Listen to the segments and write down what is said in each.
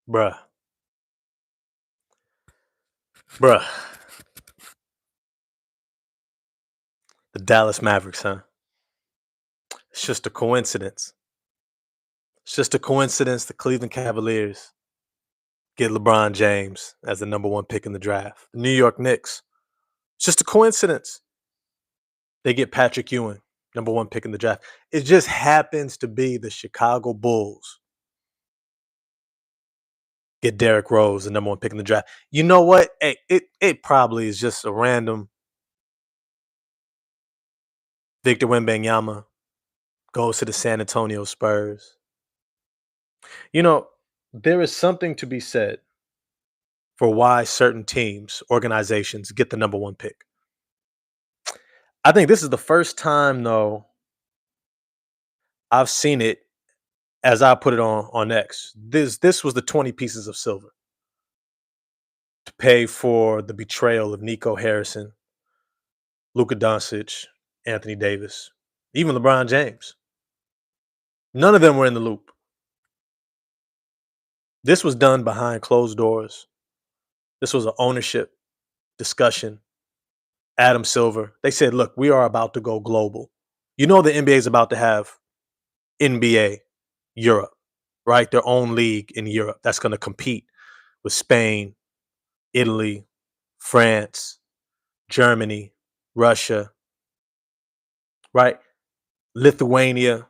Bruh, bruh. The Dallas Mavericks, huh? It's just a coincidence. It's just a coincidence the Cleveland Cavaliers get LeBron James as the number one pick in the draft. The New York Knicks. It's just a coincidence. They get Patrick Ewing, number one pick in the draft. It just happens to be the Chicago Bulls get Derrick Rose, the number one pick in the draft. You know what? Hey, it probably is just a random Victor Wembanyama goes to the San Antonio Spurs. You know, there is something to be said for why certain teams, organizations get the number one pick. I think this is the first time, though, I've seen it as I put it on X. This was the 20 pieces of silver to pay for the betrayal of Nico Harrison, Luka Doncic, Anthony Davis, even LeBron James. None of them were in the loop. This was done behind closed doors. This was an ownership discussion. Adam Silver. They said, look, we are about to go global. You know the NBA is about to have NBA Europe, right? Their own league in Europe that's going to compete with Spain, Italy, France, Germany, Russia, right? Lithuania.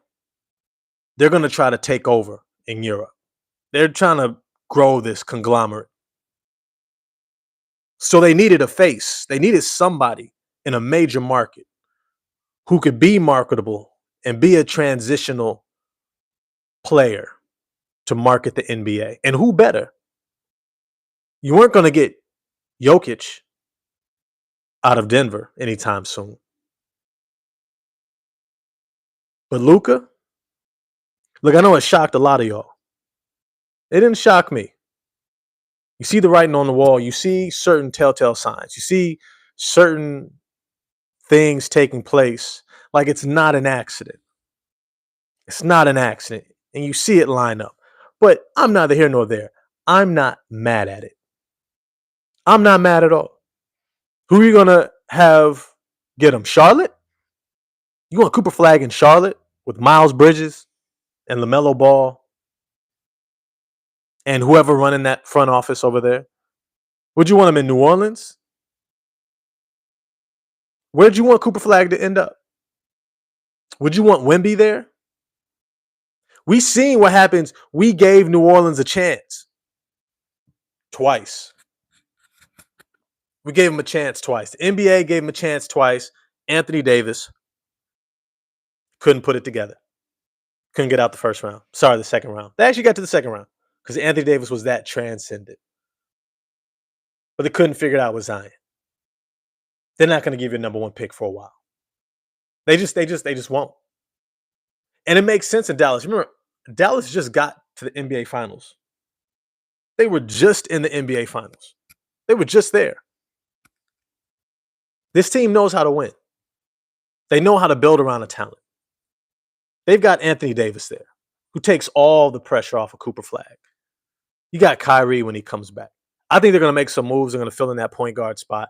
They're going to try to take over in Europe. They're trying to grow this conglomerate. So they needed a face. They needed somebody in a major market who could be marketable and be a transitional player to market the NBA. And who better? You weren't going to get Jokic out of Denver anytime soon. But Luka, look, I know it shocked a lot of y'all. It didn't shock me. You see the writing on the wall. You see certain telltale signs. You see certain things taking place. Like it's not an accident. It's not an accident. And you see it line up. But I'm neither here nor there. I'm not mad at it. I'm not mad at all. Who are you going to have get him? Charlotte? You want Cooper Flagg in Charlotte with Miles Bridges and LaMelo Ball and whoever running that front office over there? Would you want him in New Orleans? Where'd you want Cooper Flagg to end up? Would you want Wemby there? We seen what happens. We gave New Orleans a chance twice. We gave him a chance twice. The NBA gave him a chance twice. Anthony Davis couldn't put it together. Couldn't get out the first round. Sorry, the second round. They actually got to the second round because Anthony Davis was that transcendent. But they couldn't figure it out with Zion. They're not going to give you a number one pick for a while. They just won't. And it makes sense in Dallas. Remember, Dallas just got to the NBA Finals. They were just in the NBA Finals. They were just there. This team knows how to win. They know how to build around a talent. They've got Anthony Davis there, who takes all the pressure off of Cooper Flagg. You got Kyrie when he comes back. I think they're going to make some moves. They're going to fill in that point guard spot.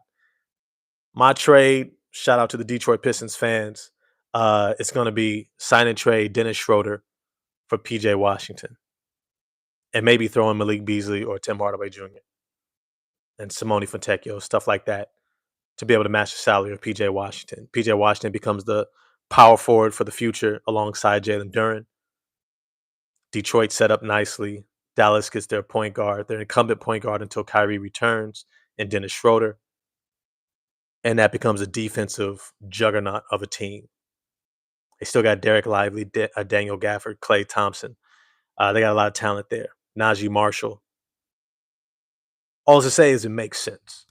My trade, shout out to the Detroit Pistons fans, it's going to be sign and trade Dennis Schroeder for PJ Washington. And maybe throw in Malik Beasley or Tim Hardaway Jr. and Simone Fontecchio, stuff like that, to be able to match the salary of PJ Washington. PJ Washington becomes the power forward for the future alongside Jalen Duren. Detroit set up nicely. Dallas gets their point guard, their incumbent point guard until Kyrie returns, and Dennis Schroeder. And that becomes a defensive juggernaut of a team. They still got Derek Lively, Daniel Gafford, Klay Thompson. They got a lot of talent there. Najee Marshall. All to say is it makes sense.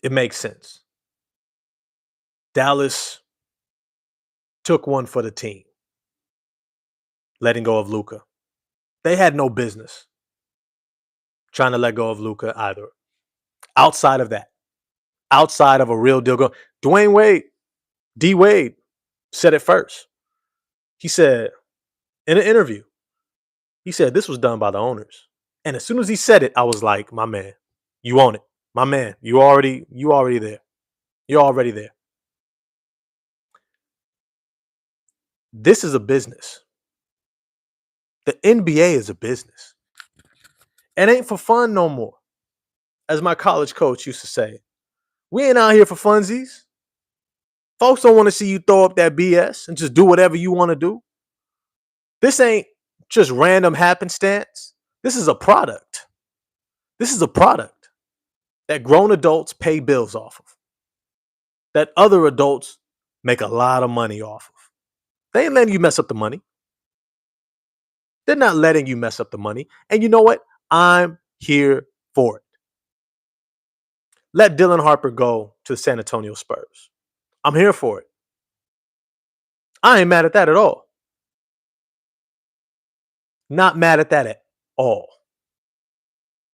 It makes sense. Dallas took one for the team, letting go of Luka. They had no business trying to let go of Luka either. Outside of that, outside of a real deal going, Dwayne Wade, D Wade said it first. He said in an interview, he said this was done by the owners. And as soon as he said it, I was like, my man, you own it. My man, you already there. You're already there. This is a business. The NBA is a business. It ain't for fun no more. As my college coach used to say, we ain't out here for funsies. Folks don't want to see you throw up that BS and just do whatever you want to do. This ain't just random happenstance. This is a product. This is a product that grown adults pay bills off of, that other adults make a lot of money off of. They ain't letting you mess up the money. They're not letting you mess up the money. And you know what? I'm here for it. Let Dylan Harper go to the San Antonio Spurs. I'm here for it. I ain't mad at that at all. Not mad at that at all.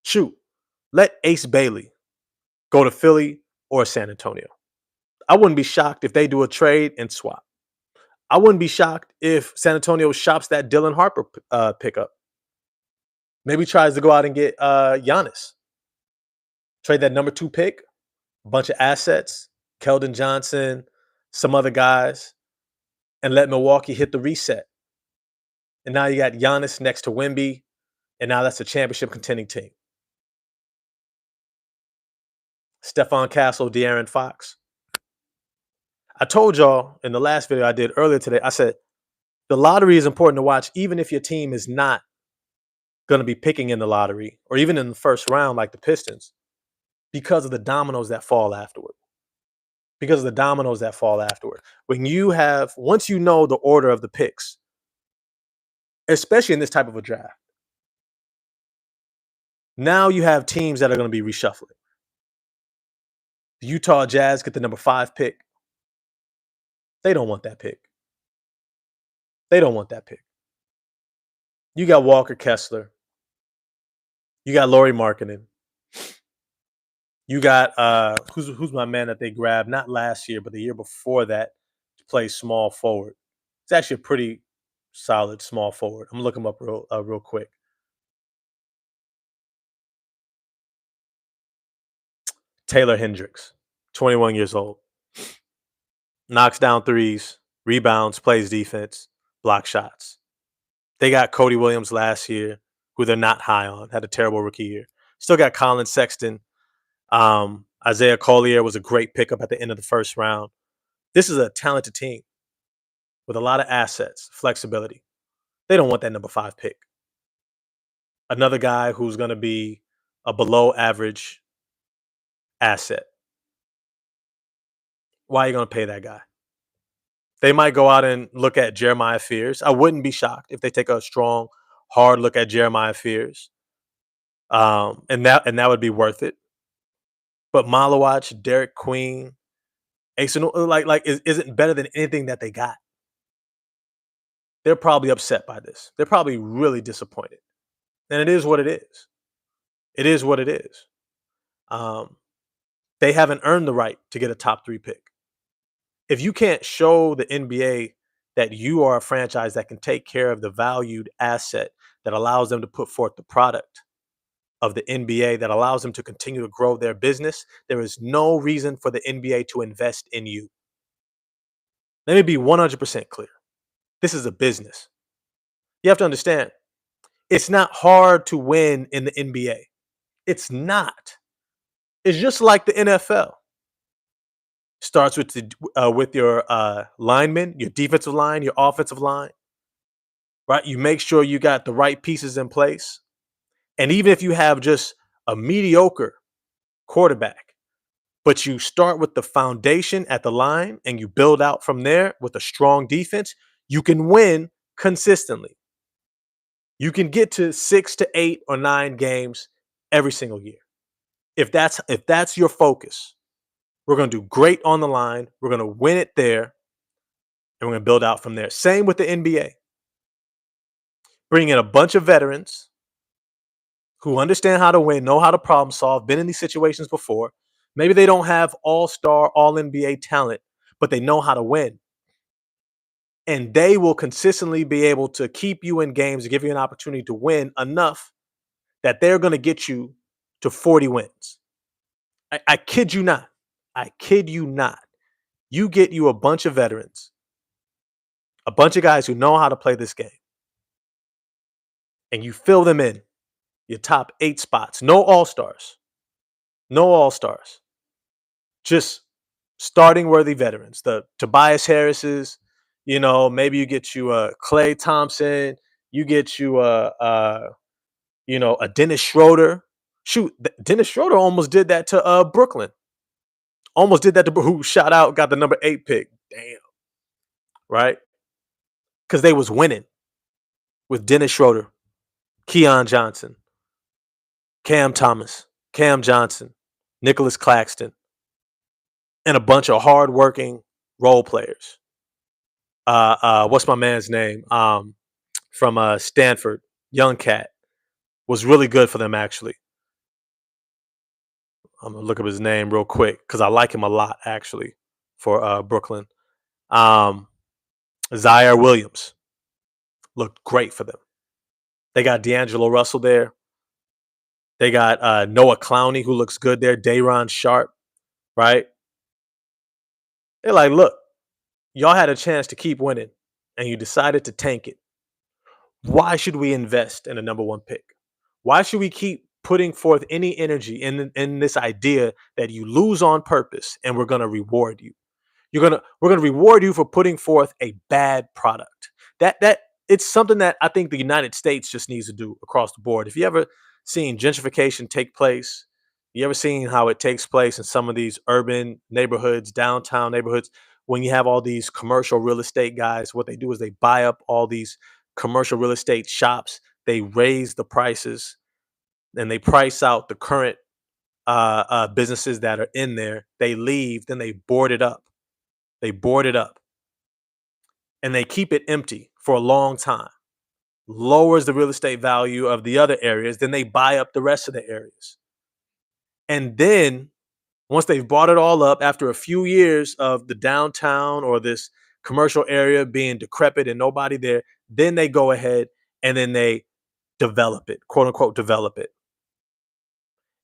Shoot, let Ace Bailey go to Philly or San Antonio. I wouldn't be shocked if they do a trade and swap. I wouldn't be shocked if San Antonio shops that Dylan Harper pickup. Maybe tries to go out and get Giannis. Trade that number 2 pick, a bunch of assets, Keldon Johnson, some other guys, and let Milwaukee hit the reset. And now you got Giannis next to Wemby, and now that's a championship contending team. Stephon Castle, De'Aaron Fox. I told y'all in the last video I did earlier today, I said the lottery is important to watch even if your team is not going to be picking in the lottery or even in the first round like the Pistons because of the dominoes that fall afterward. Because of the dominoes that fall afterward. Once you know the order of the picks, especially in this type of a draft, now you have teams that are going to be reshuffling. The Utah Jazz get the number 5 pick. They don't want that pick. They don't want that pick. You got Walker Kessler. You got Lauri Markkanen. You got who's my man that they grabbed not last year but the year before that to play small forward. It's actually a pretty solid small forward. I'm gonna look him up real quick. Taylor Hendricks, 21 years old. Knocks down threes, rebounds, plays defense, blocks shots. They got Cody Williams last year, who they're not high on, had a terrible rookie year. Still got Colin Sexton. Isaiah Collier was a great pickup at the end of the first round. This is a talented team with a lot of assets, flexibility. They don't want that number 5 pick. Another guy who's going to be a below average asset. Why are you going to pay that guy? They might go out and look at Jeremiah Fears. I wouldn't be shocked if they take a strong, hard look at Jeremiah Fears. And that would be worth it. But Malawach, Derek Queen, isn't better than anything that they got. They're probably upset by this. They're probably really disappointed. And it is what it is. It is what it is. They haven't earned the right to get a top 3 pick. If you can't show the NBA that you are a franchise that can take care of the valued asset that allows them to put forth the product of the NBA, that allows them to continue to grow their business, there is no reason for the NBA to invest in you. Let me be 100% clear. This is a business. You have to understand, it's not hard to win in the NBA. It's not. It's just like the NFL. Starts with your linemen, your defensive line, your offensive line, right? You make sure you got the right pieces in place. And even if you have just a mediocre quarterback, but you start with the foundation at the line and you build out from there with a strong defense, you can win consistently. You can get to 6 to 8 or 9 games every single year. If that's your focus, we're going to do great on the line. We're going to win it there, and we're going to build out from there. Same with the NBA. Bring in a bunch of veterans who understand how to win, know how to problem solve, been in these situations before. Maybe they don't have all-star, all-NBA talent, but they know how to win. And they will consistently be able to keep you in games, give you an opportunity to win enough that they're going to get you to 40 wins. I kid you not. I kid you not. You get you a bunch of veterans, a bunch of guys who know how to play this game, and you fill them in your top 8 spots. No all-stars. No all-stars. Just starting worthy veterans. The Tobias Harris's, maybe you get you a Clay Thompson, you get you a Dennis Schroeder. Shoot, Dennis Schroeder almost did that to Brooklyn. Almost did that to who shot out, got the number 8 pick. Damn. Right? Because they was winning with Dennis Schroeder, Keon Johnson, Cam Thomas, Cam Johnson, Nicholas Claxton, and a bunch of hardworking role players. What's my man's name? From Stanford, young cat, was really good for them actually. I'm gonna look up his name real quick because I like him a lot actually for Brooklyn. Zaire Williams looked great for them. They got D'Angelo Russell there. They got Noah Clowney who looks good there. Day'Ron Sharp, right? They're like, look, y'all had a chance to keep winning, and you decided to tank it. Why should we invest in a number 1 pick? Why should we keep putting forth any energy in this idea that you lose on purpose and we're going to reward you? We're going to reward you for putting forth a bad product. That it's something that I think the United States just needs to do across the board. If you ever seen gentrification take place, you ever seen how it takes place in some of these urban neighborhoods, downtown neighborhoods, when you have all these commercial real estate guys, what they do is they buy up all these commercial real estate shops, they raise the prices, and they price out the current businesses that are in there. They leave, then they board it up. They board it up, and they keep it empty for a long time. Lowers the real estate value of the other areas. Then they buy up the rest of the areas. And then once they've bought it all up, after a few years of the downtown or this commercial area being decrepit and nobody there, then they go ahead and then they develop it, quote unquote, develop it.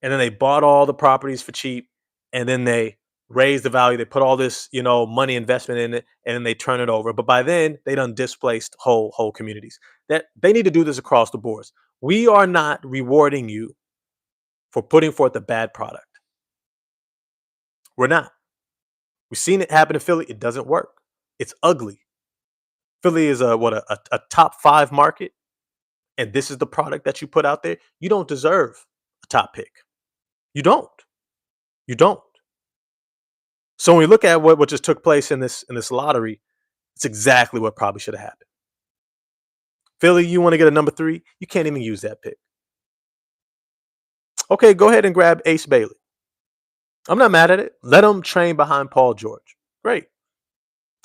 And then they bought all the properties for cheap, and then they raise the value. They put all this, money investment in it, and then they turn it over. But by then, they done displaced whole communities. That they need to do this across the boards. We are not rewarding you for putting forth a bad product. We're not. We've seen it happen in Philly. It doesn't work. It's ugly. Philly is a top 5 market, and this is the product that you put out there. You don't deserve a top pick. You don't. You don't. So when we look at what just took place in this lottery, it's exactly what probably should have happened. Philly, you want to get a number 3? You can't even use that pick. Okay, go ahead and grab Ace Bailey. I'm not mad at it. Let him train behind Paul George. Great.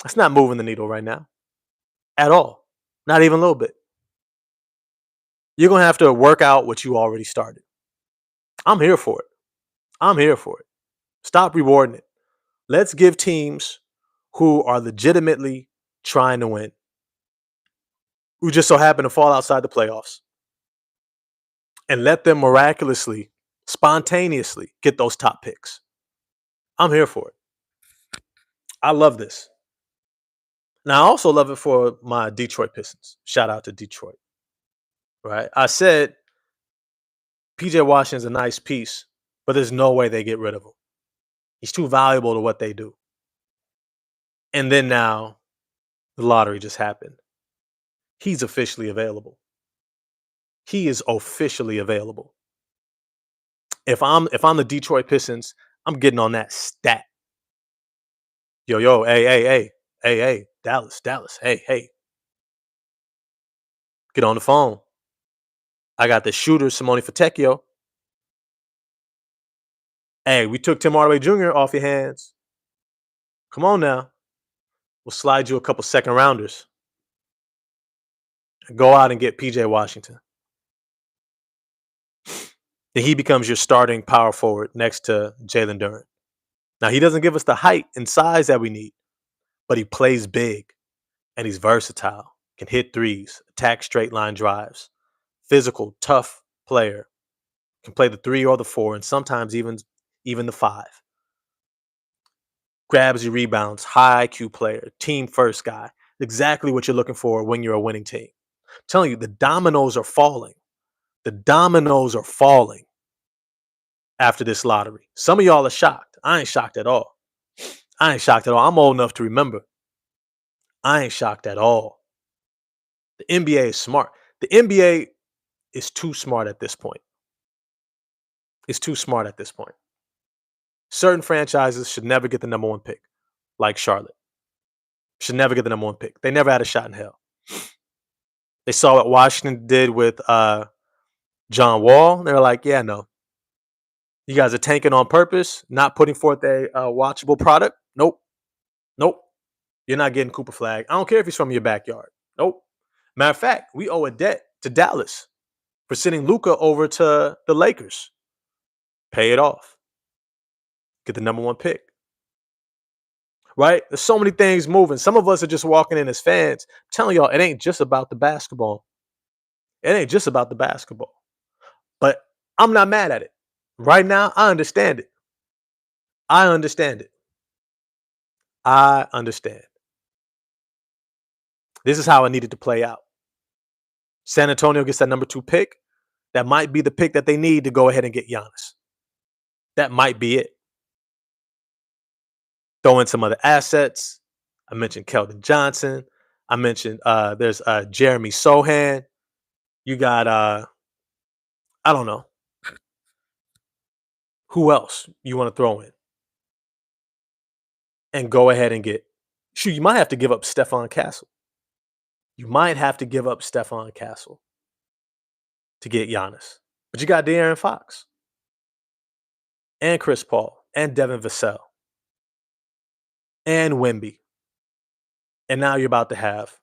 That's not moving the needle right now. At all. Not even a little bit. You're going to have to work out what you already started. I'm here for it. I'm here for it. Stop rewarding it. Let's give teams who are legitimately trying to win, who just so happen to fall outside the playoffs, and let them miraculously, spontaneously get those top picks. I'm here for it. I love this. Now, I also love it for my Detroit Pistons. Shout out to Detroit. Right? I said PJ Washington's a nice piece, but there's no way they get rid of him. He's too valuable to what they do. And then now the lottery just happened. He's officially available. He is officially available. If I'm the Detroit Pistons, I'm getting on that stat. Yo, hey, Dallas, hey. Get on the phone. I got the shooter, Simone Fontecchio. Hey, we took Tim Hardaway Jr. off your hands. Come on now. We'll slide you a couple second rounders. Go out and get PJ Washington. Then he becomes your starting power forward next to Jalen Duren. Now, he doesn't give us the height and size that we need, but he plays big and he's versatile, can hit threes, attack straight line drives, physical, tough player. Can play the 3 or the 4, and sometimes even the 5. Grabs you rebounds, high IQ player, team first guy. Exactly what you're looking for when you're a winning team. I'm telling you, the dominoes are falling. The dominoes are falling after this lottery. Some of y'all are shocked. I ain't shocked at all. I ain't shocked at all. I'm old enough to remember. I ain't shocked at all. The NBA is smart. The NBA is too smart at this point. It's too smart at this point. Certain franchises should never get the number 1 pick, like Charlotte. Should never get the number 1 pick. They never had a shot in hell. They saw what Washington did with John Wall. They were like, yeah, no. You guys are tanking on purpose, not putting forth a watchable product. Nope. Nope. You're not getting Cooper Flagg. I don't care if he's from your backyard. Nope. Matter of fact, we owe a debt to Dallas for sending Luka over to the Lakers. Pay it off. Get the number 1 pick. Right? There's so many things moving. Some of us are just walking in as fans. I'm telling y'all, it ain't just about the basketball. It ain't just about the basketball. But I'm not mad at it. Right now, I understand it. I understand it. I understand. This is how it needed to play out. San Antonio gets that number 2 pick. That might be the pick that they need to go ahead and get Giannis. That might be it. Throw in some other assets. I mentioned Keldon Johnson. I mentioned there's Jeremy Sohan. You got I don't know. Who else you want to throw in? And go ahead and get. Shoot, you might have to give up Stephon Castle. You might have to give up Stephon Castle to get Giannis. But you got De'Aaron Fox. And Chris Paul. And Devin Vassell. And Wemby. And now you're about to have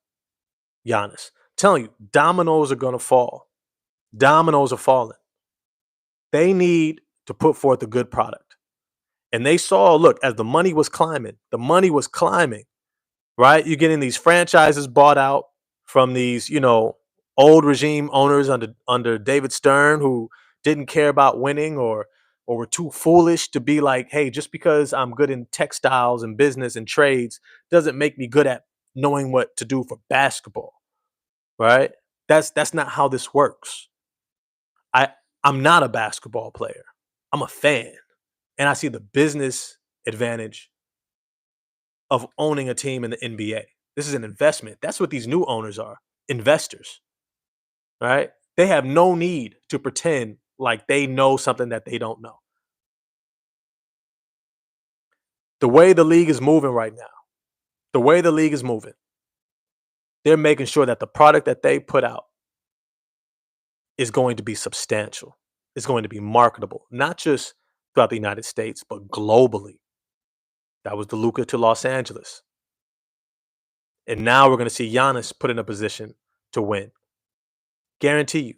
Giannis. I'm telling you, dominoes are going to fall. Dominoes are falling. They need to put forth a good product. And they saw, look, as the money was climbing, right? You're getting these franchises bought out from these, old regime owners under David Stern who didn't care about winning or were too foolish to be like, hey, just because I'm good in textiles and business and trades doesn't make me good at knowing what to do for basketball, right? That's not how this works. I'm not a basketball player. I'm a fan. And I see the business advantage of owning a team in the NBA. This is an investment. That's what these new owners are, investors, right? They have no need to pretend like they know something that they don't know. The way the league is moving right now, they're making sure that the product that they put out is going to be substantial. It's going to be marketable, not just throughout the United States, but globally. That was the Luka to Los Angeles. And now we're going to see Giannis put in a position to win. Guarantee you.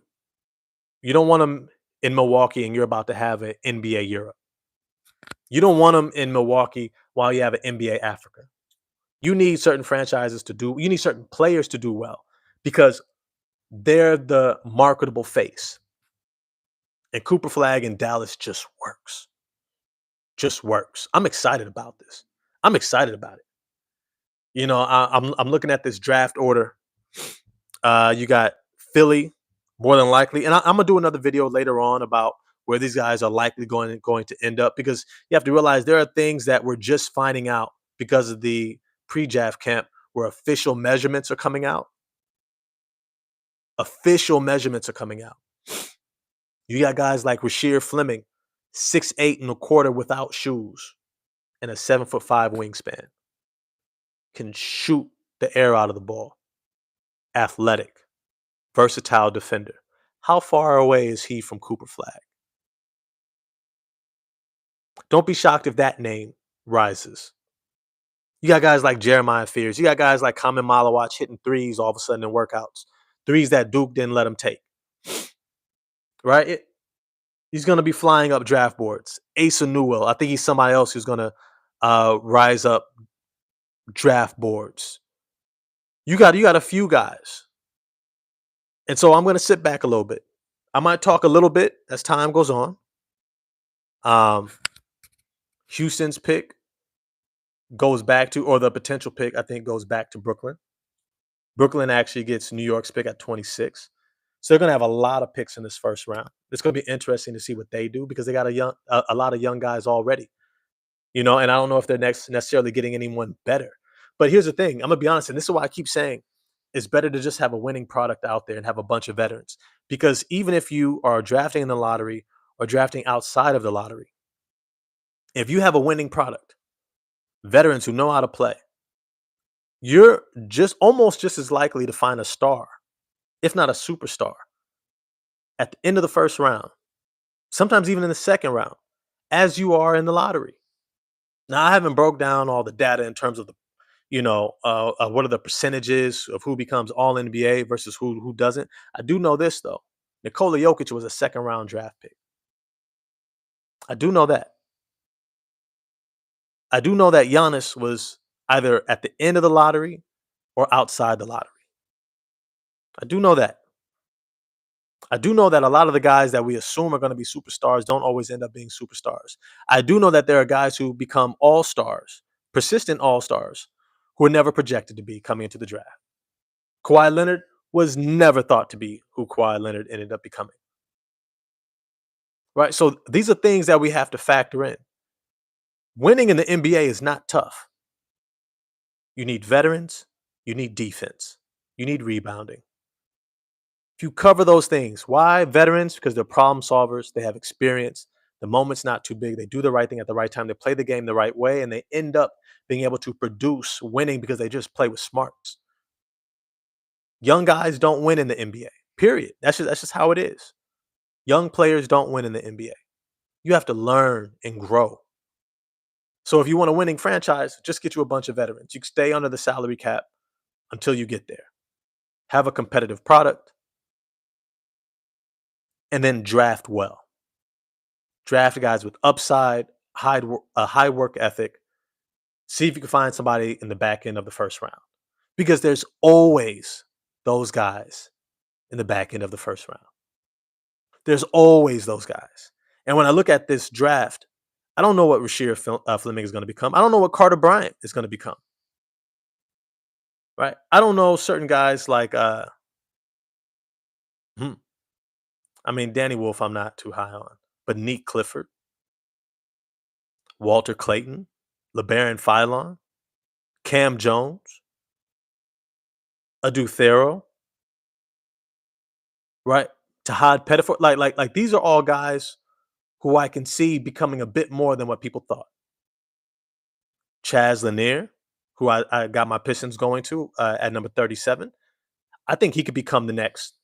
You don't want him in Milwaukee and you're about to have an NBA Europe. You don't want him in Milwaukee while you have an NBA Africa. You need certain you need certain players to do well because they're the marketable face. And Cooper Flagg in Dallas just works. Just works. I'm excited about this. I'm excited about it. I'm looking at this draft order. You got Philly, more than likely, and I'm gonna do another video later on about where these guys are likely going to end up because you have to realize there are things that we're just finding out because of the pre-draft camp where official measurements are coming out. Official measurements are coming out. You got guys like Rasheer Fleming, 6'8" and a quarter without shoes, and a 7'5" wingspan. Can shoot the air out of the ball. Athletic, versatile defender. How far away is he from Cooper Flagg? Don't be shocked if that name rises. You got guys like Jeremiah Fears. You got guys like Kamen Malawach hitting threes all of a sudden in workouts. Threes that Duke didn't let him take. Right? He's going to be flying up draft boards. Asa Newell. I think he's somebody else who's going to rise up draft boards. You got a few guys. And so I'm going to sit back a little bit. I might talk a little bit as time goes on. Um, Houston's pick goes back to, or the potential pick, I think, goes back to Brooklyn. Brooklyn actually gets New York's pick at 26. So they're going to have a lot of picks in this first round. It's going to be interesting to see what they do because they got a lot of young guys already, and I don't know if they're next necessarily getting anyone better. But here's the thing, I'm going to be honest, and this is why I keep saying it's better to just have a winning product out there and have a bunch of veterans. Because even if you are drafting in the lottery or drafting outside of the lottery, if you have a winning product, veterans who know how to play, you're just as likely to find a star, if not a superstar, at the end of the first round, sometimes even in the second round, as you are in the lottery. Now, I haven't broke down all the data in terms of what are the percentages of who becomes all NBA versus who doesn't. I do know this though. Nikola Jokic was a second round draft pick. I do know that. I do know that Giannis was either at the end of the lottery or outside the lottery. I do know that. I do know that a lot of the guys that we assume are going to be superstars don't always end up being superstars. I do know that there are guys who become all stars, persistent all stars, who were never projected to be coming into the draft. Kawhi Leonard was never thought to be who Kawhi Leonard ended up becoming. Right? So these are things that we have to factor in. Winning in the NBA is not tough. You need veterans, you need defense, you need rebounding. If you cover those things, why veterans? Because they're problem solvers, they have experience. The moment's not too big. They do the right thing at the right time. They play the game the right way, and they end up being able to produce winning because they just play with smarts. Young guys don't win in the NBA. Period. That's just how it is. Young players don't win in the NBA. You have to learn and grow. So if you want a winning franchise, just get you a bunch of veterans. You can stay under the salary cap until you get there. Have a competitive product and then draft well. Draft guys with upside, a high work ethic. See if you can find somebody in the back end of the first round. Because there's always those guys in the back end of the first round. There's always those guys. And when I look at this draft, I don't know what Rasheer Fleming is going to become. I don't know what Carter Bryant is going to become. Right? I don't know certain guys like Danny Wolf I'm not too high on. But Neek Clifford, Walter Clayton, LeBaron Philon, Cam Jones, Adu Thero, right? Tahad Pettiford. Like these are all guys who I can see becoming a bit more than what people thought. Chaz Lanier, who I got my Pistons going to at number 37. I think he could become the next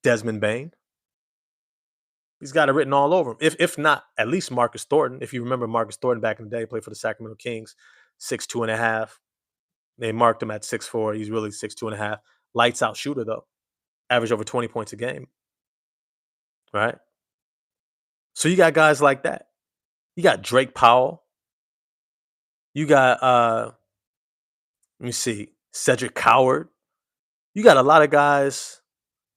Desmond Bain. He's got it written all over him. If not, at least Marcus Thornton. If you remember Marcus Thornton back in the day, played for the Sacramento Kings, 6'2.5". They marked him at 6'4". He's really 6'2.5". Lights out shooter though. Average over 20 points a game. Right? So you got guys like that. You got Drake Powell. You got let me see, Cedric Coward. You got a lot of guys,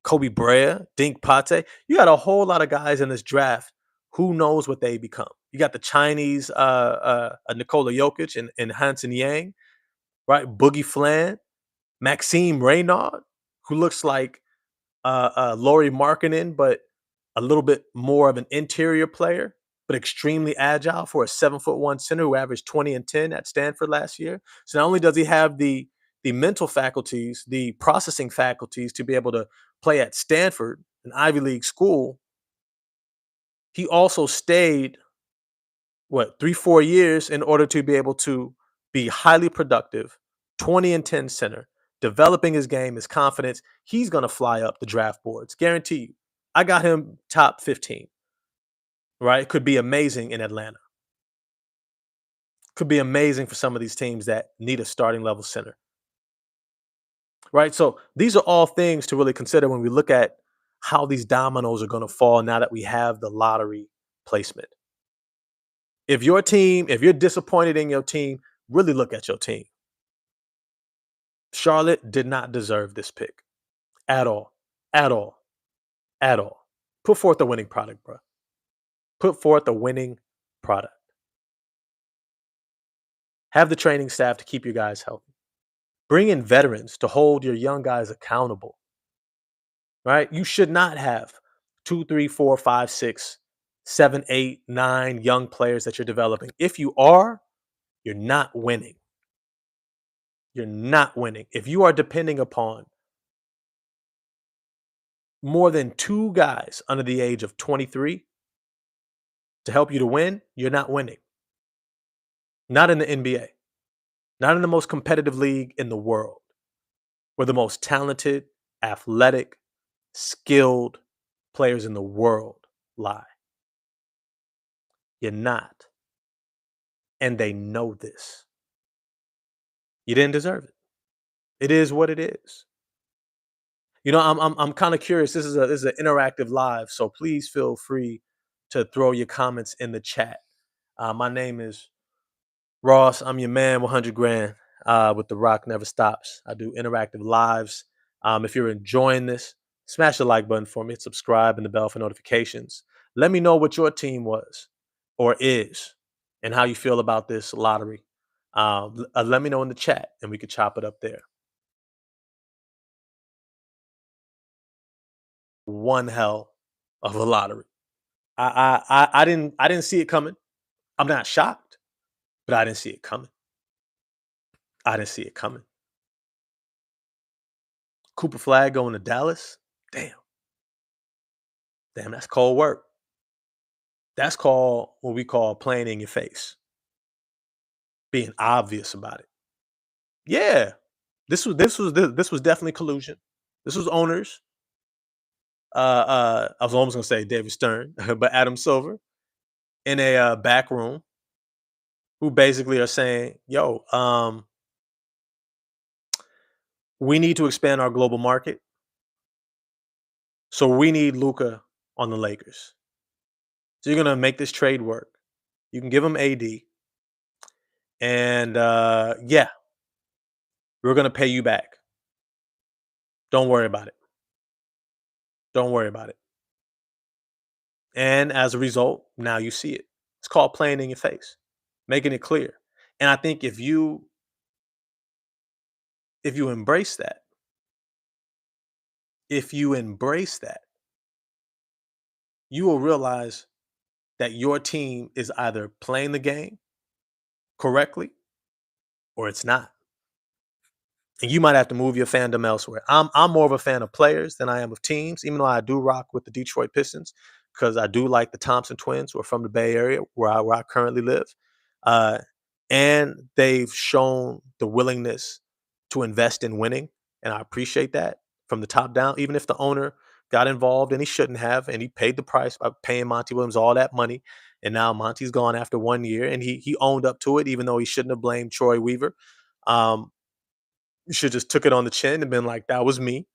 Kobe Brea, Dink Pate. You got a whole lot of guys in this draft. Who knows what they become? You got the Chinese Nikola Jokic and Hansen Yang, right? Boogie Flan, Maxime Reynaud, who looks like Lauri Markkanen, but a little bit more of an interior player, but extremely agile for a 7'1" center who averaged 20 and 10 at Stanford last year. So not only does he have the mental faculties, the processing faculties to be able to play at Stanford, an Ivy League school, he also stayed 3-4 years in order to be able to be highly productive, 20 and 10 center, developing his game, his confidence. He's going to fly up the draft boards, guarantee you. I got him top 15. Right? Could be amazing in Atlanta. Could be amazing for some of these teams that need a starting level center. Right? So these are all things to really consider when we look at how these dominoes are going to fall now that we have the lottery placement. If you're disappointed in your team, really look at your team. Charlotte did not deserve this pick at all. at all. At all. Put forth a winning product, bro. Put forth a winning product. Have the training staff to keep your guys healthy. Bring in veterans to hold your young guys accountable, right? You should not have two, three, four, five, six, seven, eight, nine young players that you're developing. If you are, you're not winning. You're not winning. If you are depending upon more than two guys under the age of 23 to help you to win, you're not winning. Not in the NBA, not in the most competitive league in the world, where the most talented, athletic, skilled players in the world lie. You're not. And they know this. You didn't deserve it. It is what it is. You know, I'm kind of curious. This is an interactive live, so please feel free to throw your comments in the chat. My name is Ross. I'm your man, 100 grand. With The Rock Never Stops. I do interactive lives. If you're enjoying this, smash the like button for me, subscribe, and the bell for notifications. Let me know what your team was or is and how you feel about this lottery. Let me know in the chat and we could chop it up there. One hell of a lottery. I didn't see it coming. I'm not shocked, but I didn't see it coming. I didn't see it coming. Cooper Flagg going to Dallas. Damn. Damn, that's cold work. That's called what we call playing in your face, being obvious about it. Yeah, this was definitely collusion. This was owners. I was almost gonna say David Stern, but Adam Silver in a back room who basically are saying, "Yo, we need to expand our global market, so we need Luca on the Lakers. So you're gonna make this trade work. You can give him AD, and yeah, we're gonna pay you back. Don't worry about it. Don't worry about it." And as a result, now you see it. It's called playing in your face, making it clear. And I think if you embrace that, if you embrace that, you will realize that your team is either playing the game correctly or it's not. And you might have to move your fandom elsewhere. I'm more of a fan of players than I am of teams, even though I do rock with the Detroit Pistons because I do like the Thompson twins who are from the Bay Area where I currently live. Uh, and they've shown the willingness to invest in winning, and I appreciate that from the top down. Even if the owner got involved and he shouldn't have, and he paid the price by paying Monty Williams all that money, and now Monty's gone after 1 year, and he owned up to it, even though he shouldn't have blamed Troy Weaver. Um, you should just took it on the chin and been like, "That was me.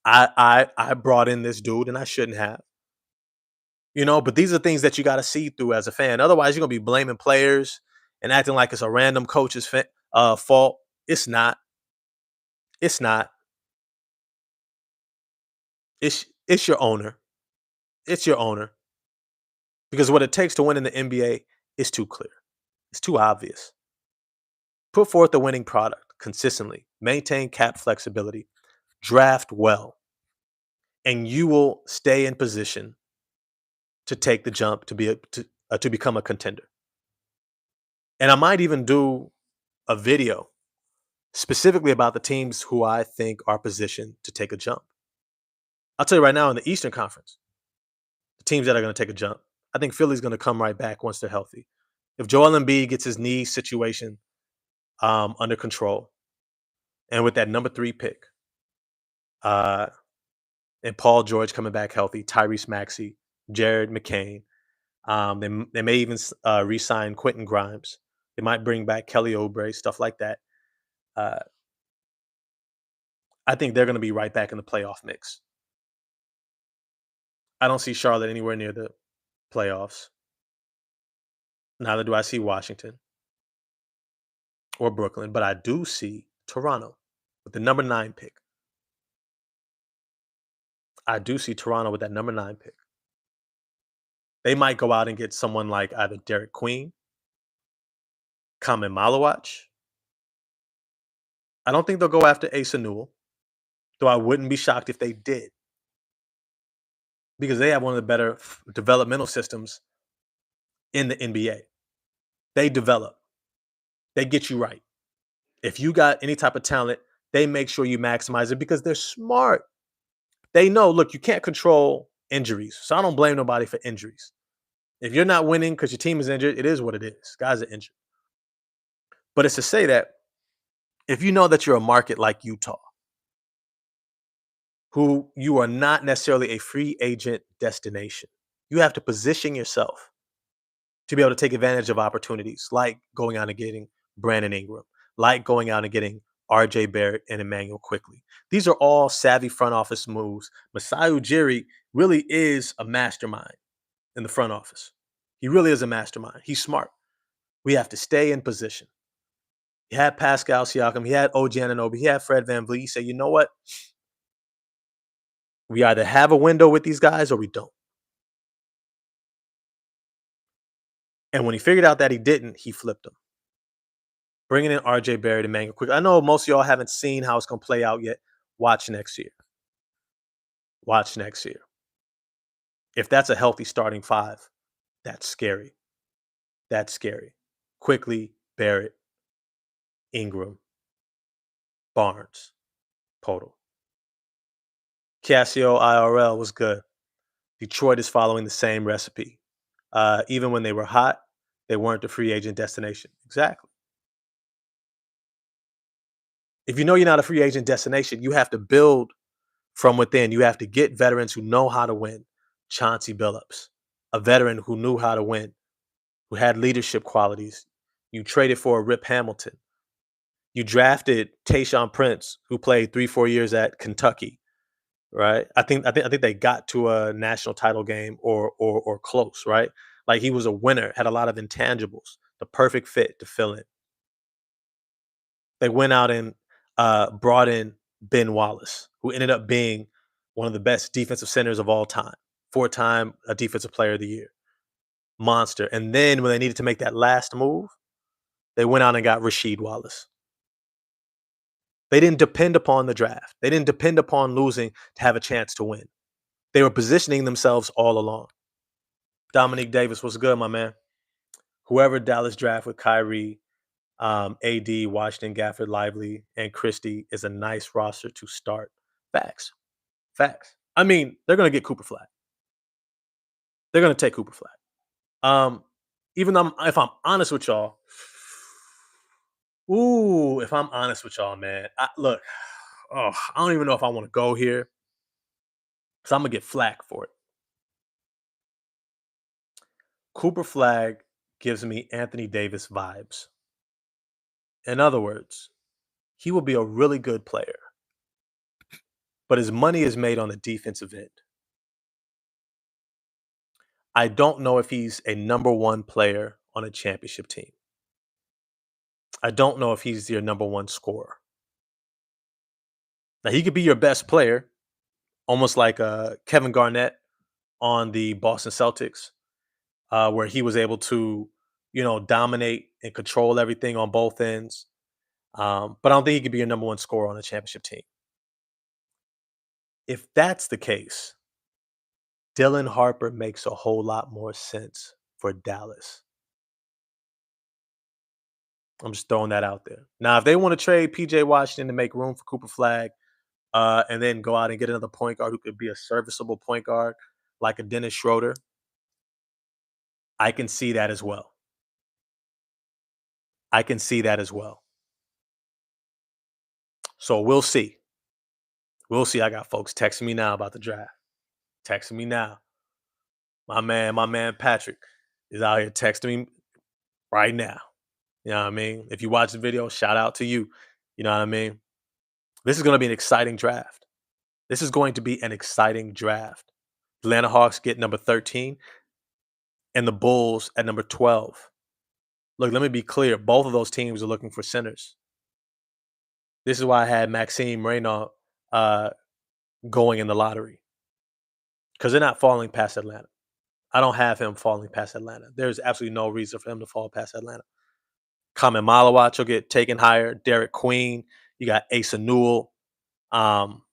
I brought in this dude, and I shouldn't have." But these are things that you got to see through as a fan. Otherwise, you're gonna be blaming players and acting like it's a random coach's fault. It's not. It's not. It's your owner. It's your owner because what it takes to win in the NBA is too clear. It's too obvious. Put forth a winning product consistently. Maintain cap flexibility. Draft well, and you will stay in position to take the jump to become a contender. And I might even do a video specifically about the teams who I think are positioned to take a jump. I'll tell you right now in the Eastern Conference, the teams that are going to take a jump, I think Philly's going to come right back once they're healthy. If Joel Embiid gets his knee situation under control, and with that number 3 pick, uh, and Paul George coming back healthy, Tyrese Maxey, Jared McCain, they may even re-sign Quentin Grimes. They might bring back Kelly Oubre, stuff like that. Uh, I think they're going to be right back in the playoff mix. I don't see Charlotte anywhere near the playoffs. Neither do I see Washington or Brooklyn, but I do see Toronto with the number 9 pick. I do see Toronto with that number 9 pick. They might go out and get someone like either Derek Queen, Kamen Malawach. I don't think they'll go after Asa Newell, though I wouldn't be shocked if they did because they have one of the better developmental systems in the NBA. They develop, they get you right. If you got any type of talent, they make sure you maximize it because they're smart. They know, look, you can't control injuries. So I don't blame nobody for injuries. If you're not winning because your team is injured, it is what it is. Guys are injured. But it's to say that if you know that you're a market like Utah, who you are not necessarily a free agent destination, you have to position yourself to be able to take advantage of opportunities like going out and getting Brandon Ingram, like going out and getting RJ Barrett and Emmanuel Quickly. These are all savvy front office moves. Masai Ujiri really is a mastermind in the front office. He really is a mastermind. He's smart. We have to stay in position. He had Pascal Siakam, he had OG Anunoby, he had Fred VanVleet. He said, you know what? We either have a window with these guys or we don't. And when he figured out that he didn't, he flipped them. Bringing in RJ Barrett and Emmanuel Quickly. I know most of y'all haven't seen how it's going to play out yet. Watch next year. Watch next year. If that's a healthy starting 5, that's scary. That's scary. Quickly, Barrett, Ingram, Barnes, Podol. Casio IRL was good. Detroit is following the same recipe. Even when they were hot, they weren't the free agent destination. Exactly. If you know you're not a free agent destination, you have to build from within. You have to get veterans who know how to win. Chauncey Billups, a veteran who knew how to win, who had leadership qualities. You traded for a Rip Hamilton. You drafted Tayshaun Prince, who played 3-4 years at Kentucky. Right? I think they got to a national title game or close. Right? Like he was a winner, had a lot of intangibles, the perfect fit to fill in. They went out and brought in Ben Wallace, who ended up being one of the best defensive centers of all time, 4-time defensive player of the year, monster. And then when they needed to make that last move, they went out and got Rasheed Wallace. They didn't depend upon the draft. They didn't depend upon losing to have a chance to win. They were positioning themselves all along. Dominique Davis was good, my man. Whoever Dallas draft with Kyrie, AD, Washington, Gafford, Lively, and Christie is a nice roster to start. Facts. Facts. I mean, they're going to get Cooper Flagg. They're going to take Cooper Flagg. Even though if I'm honest with y'all, if I'm honest with y'all, man, I don't even know if I want to go here because I'm going to get flack for it. Cooper Flagg gives me Anthony Davis vibes. In other words, he will be a really good player, but his money is made on the defensive end. I don't know if he's a number 1 player on a championship team. I don't know if he's your number 1 scorer. Now, he could be your best player, almost like Kevin Garnett on the Boston Celtics, where he was able to, dominate and control everything on both ends. But I don't think he could be your number 1 scorer on a championship team. If that's the case, Dylan Harper makes a whole lot more sense for Dallas. I'm just throwing that out there. Now, if they want to trade PJ Washington to make room for Cooper Flagg, and then go out and get another point guard who could be a serviceable point guard like a Dennis Schroeder, I can see that as well. I can see that as well. So we'll see. We'll see. I got folks texting me now about the draft. Texting me now. My man Patrick is out here texting me right now. You know what I mean? If you watch the video, shout out to you. You know what I mean? This is going to be an exciting draft. This is going to be an exciting draft. Atlanta Hawks get number 13 and the Bulls at number 12. Look, let me be clear. Both of those teams are looking for centers. This is why I had Maxime Reynaud going in the lottery. because they're not falling past Atlanta. I don't have him falling past Atlanta. There's absolutely no reason for him to fall past Atlanta. Kamen Malawach will get taken higher. Derek Queen. You got Asa Newell. Um,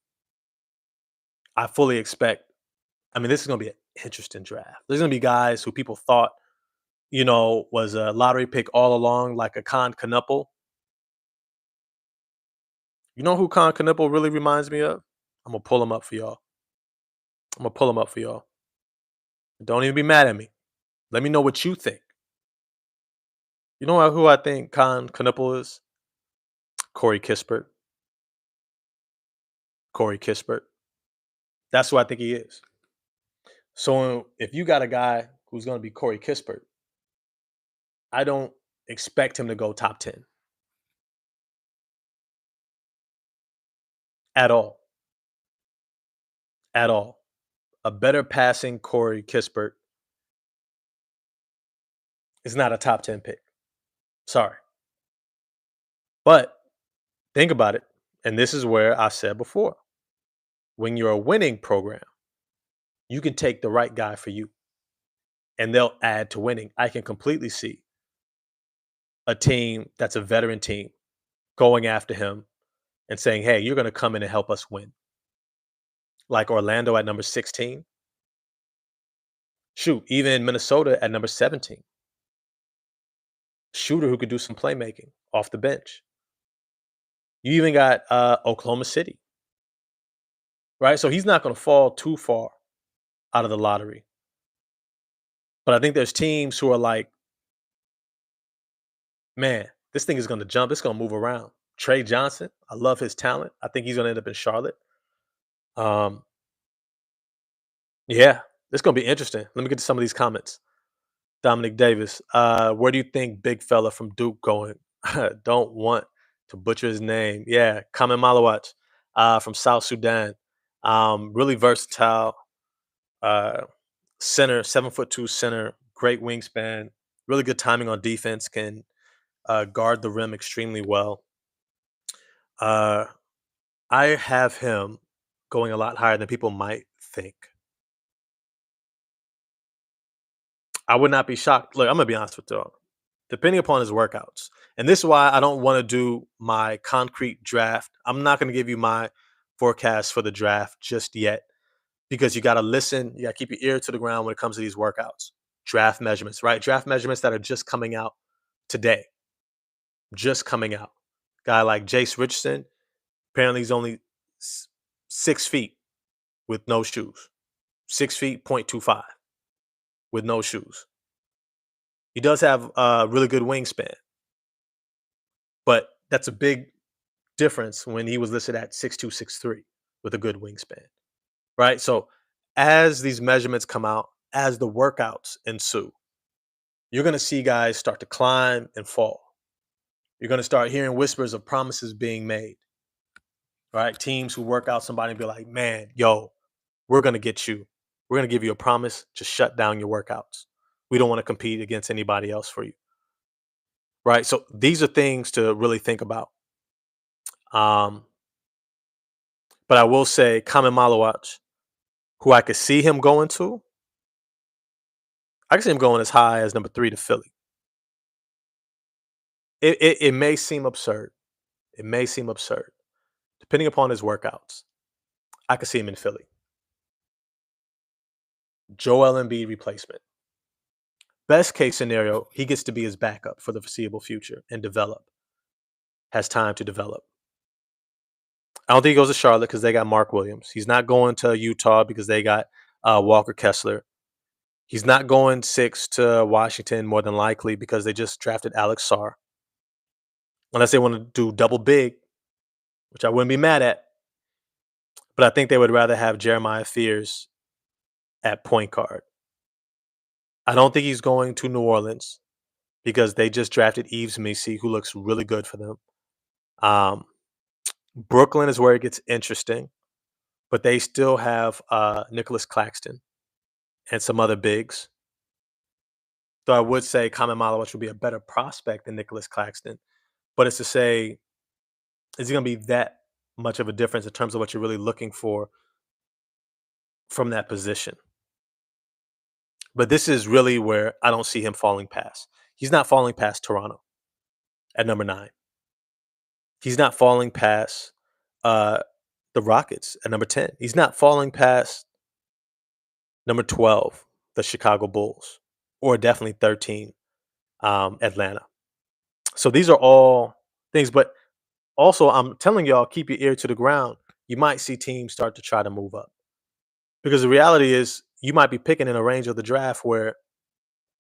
I fully expect. I mean, this is going to be an interesting draft. There's going to be guys who people thought, was a lottery pick all along, like a Khan Knuppel. You know who Khan Knuppel really reminds me of? I'm gonna pull him up for y'all. I'm gonna pull him up for y'all. Don't even be mad at me. Let me know what you think. You know who I think Khan Knuppel is? Corey Kispert. Corey Kispert. That's who I think he is. So if you got a guy who's going to be Corey Kispert, I don't expect him to go top 10 at all. At all. A better passing Corey Kispert is not a top 10 pick. Sorry. But think about it. And this is where I said before, when you're a winning program, you can take the right guy for you and they'll add to winning. I can completely see a team that's a veteran team going after him and saying, hey, you're going to come in and help us win. Like Orlando at number 16. Shoot, even Minnesota at number 17. Shooter who could do some playmaking off the bench. You even got Oklahoma City, right? So he's not going to fall too far out of the lottery. But I think there's teams who are like, man, this thing is going to jump. It's going to move around. Trey Johnson, I love his talent. I think he's going to end up in Charlotte. Yeah, it's going to be interesting. Let me get to some of these comments. Dominic Davis, where do you think big fella from Duke going? Don't want to butcher his name. Yeah, Kamen Malawach from South Sudan. Really versatile center, 7'2" center, great wingspan, really good timing on defense, can guard the rim extremely well. I have him going a lot higher than people might think. I would not be shocked. Look, I'm gonna be honest with you. Depending upon his workouts, and this is why I don't want to do my concrete draft. I'm not going to give you my forecast for the draft just yet because you got to listen. You got to keep your ear to the ground when it comes to these workouts. Draft measurements, right? Draft measurements that are just coming out today. Just coming out. Guy like Jace Richardson, apparently he's only 6 feet with no shoes. 6 feet, 0.25 with no shoes. He does have a really good wingspan, but that's a big difference when he was listed at 6'2", 6'3", with a good wingspan, right? So as these measurements come out, as the workouts ensue, you're going to see guys start to climb and fall. You're going to start hearing whispers of promises being made, right? Teams who work out somebody and be like, man, yo, we're going to get you. We're going to give you a promise. Just shut down your workouts. We don't want to compete against anybody else for you, right? So these are things to really think about. But I will say, Kamen Malawach, who I could see him going to, I can see him going as high as number 3 to Philly. It may seem absurd. It may seem absurd. Depending upon his workouts, I could see him in Philly. Joel Embiid replacement. Best case scenario, he gets to be his backup for the foreseeable future and develop. Has time to develop. I don't think he goes to Charlotte because they got Mark Williams. He's not going to Utah because they got Walker Kessler. He's not going 6 to Washington more than likely because they just drafted Alex Sarr. Unless they want to do double big, which I wouldn't be mad at. But I think they would rather have Jeremiah Fears at point guard. I don't think he's going to New Orleans because they just drafted Yves Missi, who looks really good for them. Brooklyn is where it gets interesting, but they still have Nicholas Claxton and some other bigs. So I would say Kamen Malawach would be a better prospect than Nicholas Claxton. But it's to say, is he going to be that much of a difference in terms of what you're really looking for from that position. But this is really where I don't see him falling past. He's not falling past Toronto at number 9. He's not falling past uh, the Rockets at number 10. He's not falling past number 12, the Chicago Bulls, or definitely 13, Atlanta. So these are all things. But also, I'm telling y'all, keep your ear to the ground. You might see teams start to try to move up because the reality is you might be picking in a range of the draft where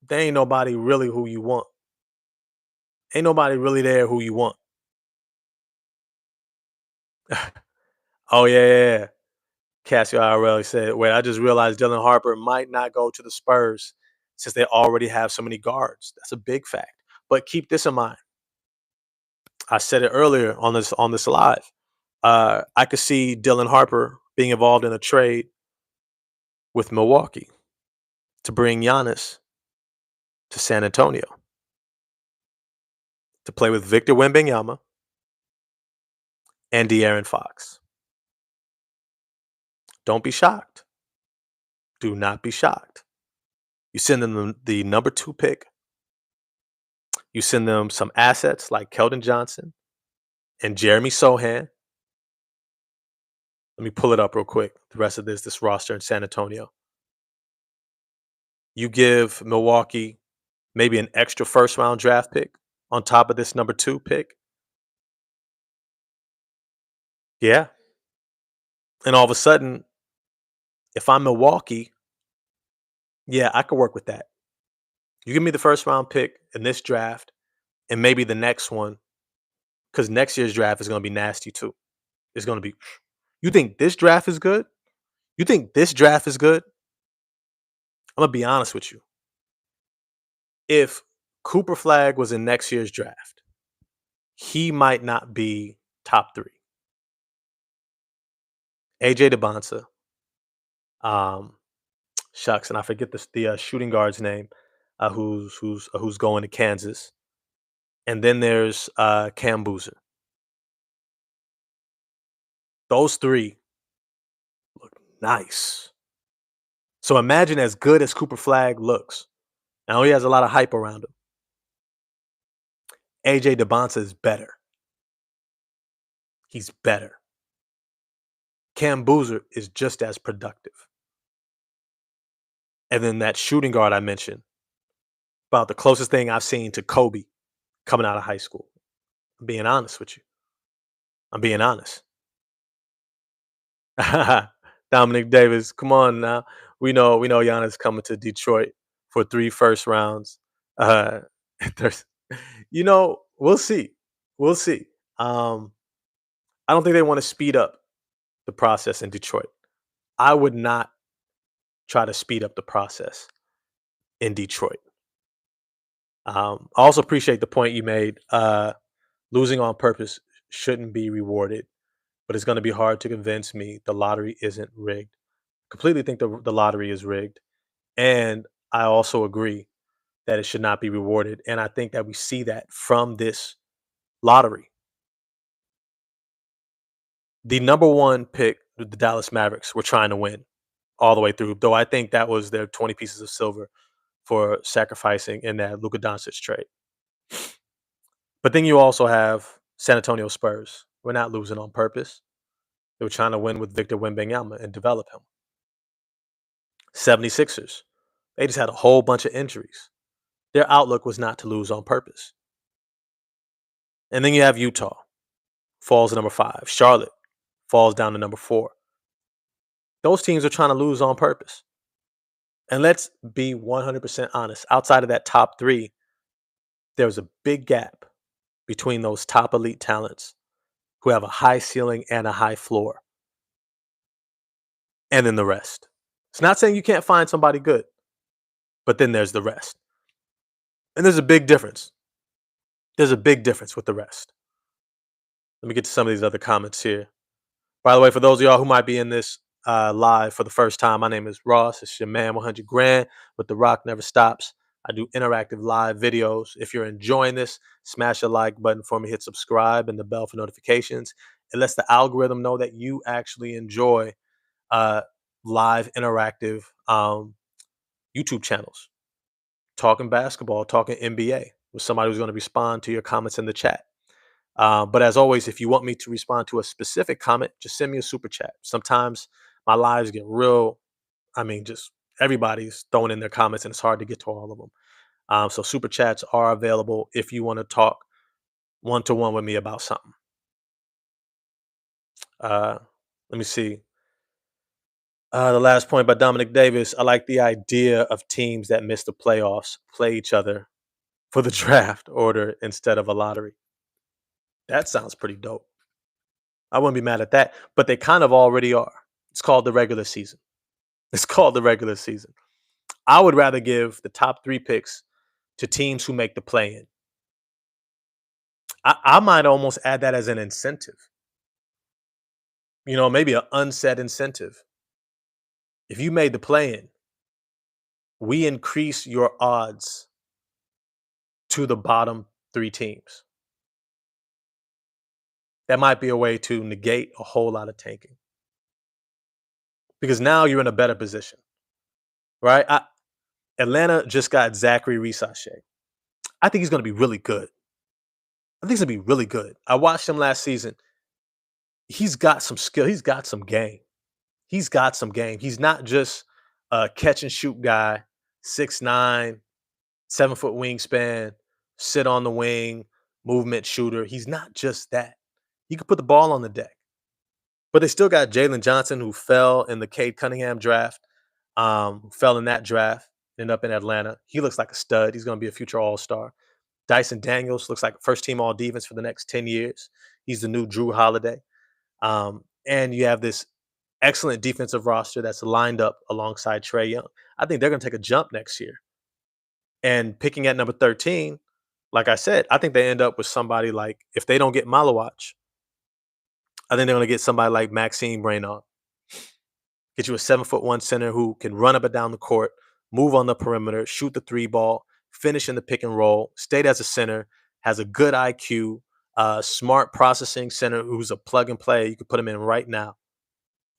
there ain't nobody really who you want. Ain't nobody really there who you want. Oh yeah. Cassie IRL said, "Wait, I just realized Dylan Harper might not go to the Spurs since they already have so many guards." That's a big fact. But keep this in mind. I said it earlier on this live. I could see Dylan Harper being involved in a trade with Milwaukee to bring Giannis to San Antonio to play with Victor Wembanyama and De'Aaron Fox. Don't be shocked. Do not be shocked. You send them the number 2 pick. You send them some assets like Keldon Johnson and Jeremy Sohan. Let me pull it up real quick. The rest of this roster in San Antonio. You give Milwaukee maybe an extra first round draft pick on top of this number 2 pick. Yeah. And all of a sudden, if I'm Milwaukee, yeah, I could work with that. You give me the first round pick in this draft and maybe the next one, because next year's draft is going to be nasty too. It's going to be, you think this draft is good? You think this draft is good? I'm going to be honest with you. If Cooper Flagg was in next year's draft, he might not be top 3. AJ DeBonsa, shucks, and I forget the shooting guard's name, who's going to Kansas, and then there's Cam Boozer. Those 3 look nice. So imagine as good as Cooper Flagg looks. I know he has a lot of hype around him. AJ DeBonsa is better. He's better. Cam Boozer is just as productive. And then that shooting guard I mentioned, about the closest thing I've seen to Kobe coming out of high school. I'm being honest with you. I'm being honest. Dominic Davis, come on now. We know Giannis coming to Detroit for 3 first rounds. There's, we'll see. We'll see. I don't think they want to speed up the process in Detroit. I would not try to speed up the process in Detroit. I also appreciate the point you made. Losing on purpose shouldn't be rewarded, but it's going to be hard to convince me the lottery isn't rigged. Completely think the lottery is rigged. And I also agree that it should not be rewarded. And I think that we see that from this lottery. The number 1 pick, the Dallas Mavericks, were trying to win all the way through, though I think that was their 20 pieces of silver for sacrificing in that Luka Doncic trade. But then you also have San Antonio Spurs. We're not losing on purpose. They were trying to win with Victor Wembanyama and develop him. 76ers. They just had a whole bunch of injuries. Their outlook was not to lose on purpose. And then you have Utah. Falls to number 5. Charlotte falls down to number 4. Those teams are trying to lose on purpose. And let's be 100% honest. Outside of that top 3, there's a big gap between those top elite talents who have a high ceiling and a high floor, and then the rest. It's not saying you can't find somebody good, but then there's the rest. And there's a big difference. There's a big difference with the rest. Let me get to some of these other comments here. By the way, for those of y'all who might be in this live for the first time, my name is Ross. It's your man 100 Grand with The Rock Never Stops. I do interactive live videos. If you're enjoying this, smash the like button for me, hit subscribe and the bell for notifications. It lets the algorithm know that you actually enjoy live interactive YouTube channels, talking basketball, talking NBA with somebody who's going to respond to your comments in the chat. But as always, if you want me to respond to a specific comment, just send me a super chat. Sometimes my lives get real. I mean, just everybody's throwing in their comments, and it's hard to get to all of them. So super chats are available if you want to talk one to one with me about something. Uh, let me see. The last point by Dominic Davis. I like the idea of teams that miss the playoffs play each other for the draft order instead of a lottery. That sounds pretty dope. I wouldn't be mad at that, but they kind of already are. It's called the regular season. It's called the regular season. I would rather give the top 3 picks to teams who make the play in. I might almost add that as an incentive, maybe an unsaid incentive. If you made the play in, we increase your odds to the bottom 3 teams. That might be a way to negate a whole lot of tanking because now you're in a better position, right? Atlanta just got Zachary Risashe. I think he's going to be really good. I think he's going to be really good. I watched him last season. He's got some skill. He's got some game. He's got some game. He's not just a catch and shoot guy, 6'9", 7-foot wingspan, sit on the wing, movement shooter. He's not just that. He could put the ball on the deck. But they still got Jalen Johnson, who fell in the Cade Cunningham draft, fell in that draft, ended up in Atlanta. He looks like a stud. He's going to be a future All-Star. Dyson Daniels looks like first-team All-Defense for the next 10 years. He's the new Drew Holiday. And you have this excellent defensive roster that's lined up alongside Trae Young. I think they're going to take a jump next year. And picking at number 13, like I said, I think they end up with somebody like, if they don't get Malawach, I think they're going to get somebody like Maxime Brainard. Get you a 7'1" center who can run up and down the court, move on the perimeter, shoot the 3 ball, finish in the pick and roll, stayed as a center, has a good IQ, smart processing center who's a plug and play. You could put him in right now.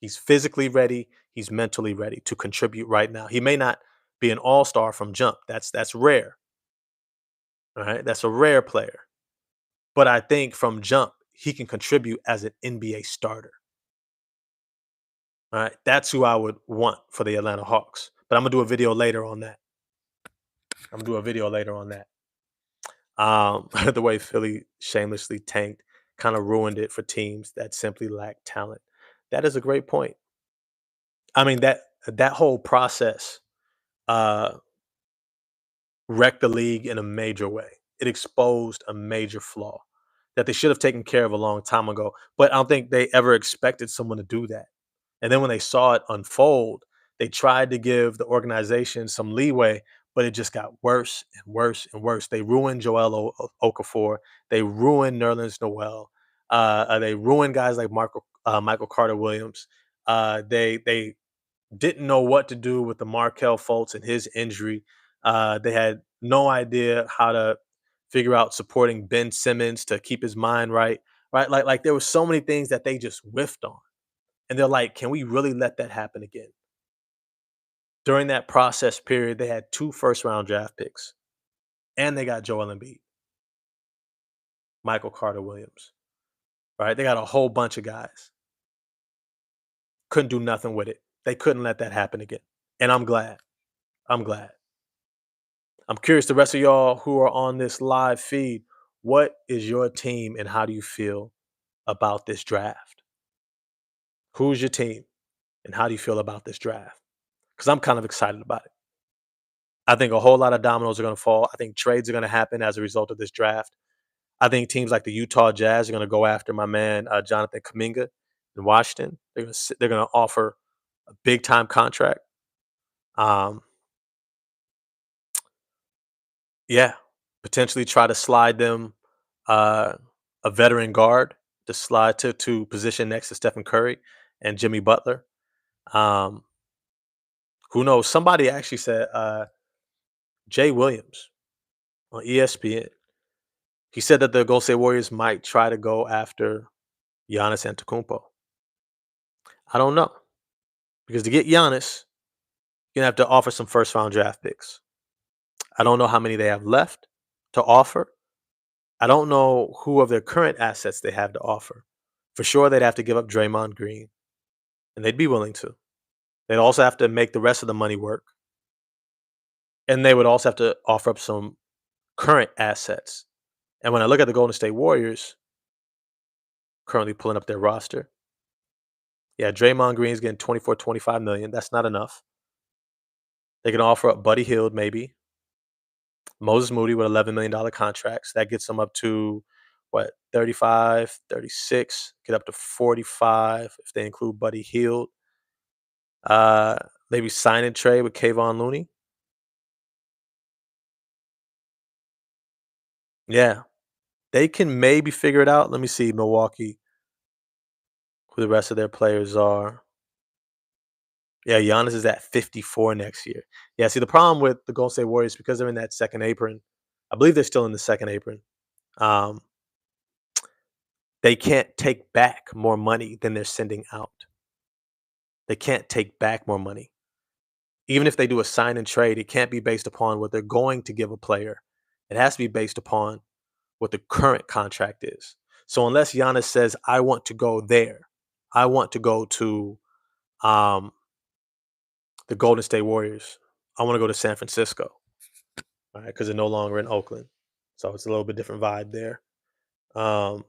He's physically ready. He's mentally ready to contribute right now. He may not be an all-star from jump. That's rare. All right. That's a rare player. But I think from jump, he can contribute as an NBA starter. All right. That's who I would want for the Atlanta Hawks. But I'm going to do a video later on that. The way Philly shamelessly tanked kind of ruined it for teams that simply lack talent. That is a great point. I mean, that whole process uh, wrecked the league in a major way. It exposed a major flaw that they should have taken care of a long time ago. But I don't think they ever expected someone to do that. And then when they saw it unfold, they tried to give the organization some leeway, but it just got worse and worse and worse. They ruined Joel Okafor. They ruined Nerlens Noel. They ruined guys like Michael Carter Williams. They didn't know what to do with the Markelle Fultz and his injury. They had no idea how to figure out supporting Ben Simmons to keep his mind right. Right. Like there were so many things that they just whiffed on. And they're like, can we really let that happen again? During that process period, they had 2 first-round draft picks. And they got Joel Embiid, Michael Carter Williams. Right? They got a whole bunch of guys. Couldn't do nothing with it. They couldn't let that happen again. And I'm glad. I'm glad. I'm curious, the rest of y'all who are on this live feed, what is your team and how do you feel about this draft? Who's your team and how do you feel about this draft? Because I'm kind of excited about it. I think a whole lot of dominoes are going to fall. I think trades are going to happen as a result of this draft. I think teams like the Utah Jazz are going to go after my man Jonathan Kuminga in Washington. They're going to offer a big time contract. Yeah, potentially try to slide them a veteran guard to slide to position next to Stephen Curry and Jimmy Butler. Who knows? Somebody actually said Jay Williams on ESPN. He said that the Golden State Warriors might try to go after Giannis Antetokounmpo. I don't know Because to get Giannis, you're gonna have to offer some first round draft picks. I don't know how many they have left to offer. I don't know who of their current assets they have to offer. For sure, they'd have to give up Draymond Green, and they'd be willing to. They'd also have to make the rest of the money work, and they would also have to offer up some current assets. And when I look at the Golden State Warriors, currently pulling up their roster, yeah, Draymond Green's getting 24, 25 million. That's not enough. They can offer up Buddy Hield, maybe. Moses Moody with $11 million contracts. That gets them up to what, 35, 36, get up to 45 if they include Buddy Hield. Uh, Maybe sign and trade with Kayvon Looney. Yeah, they can maybe figure it out. Let me see, Milwaukee, who the rest of their players are. Yeah, Giannis is at 54 next year. Yeah, see, the problem with the Golden State Warriors, because they're in that second apron, I believe they're still in the second apron. Um, they can't take back more money than they're sending out. They can't take back more money. Even if they do a sign and trade, it can't be based upon what they're going to give a player. It has to be based upon what the current contract is. So unless Giannis says, I want to go there, I want to go to um, the Golden State Warriors, I want to go to San Francisco, all right, because they're no longer in Oakland. So it's a little bit different vibe there. Um,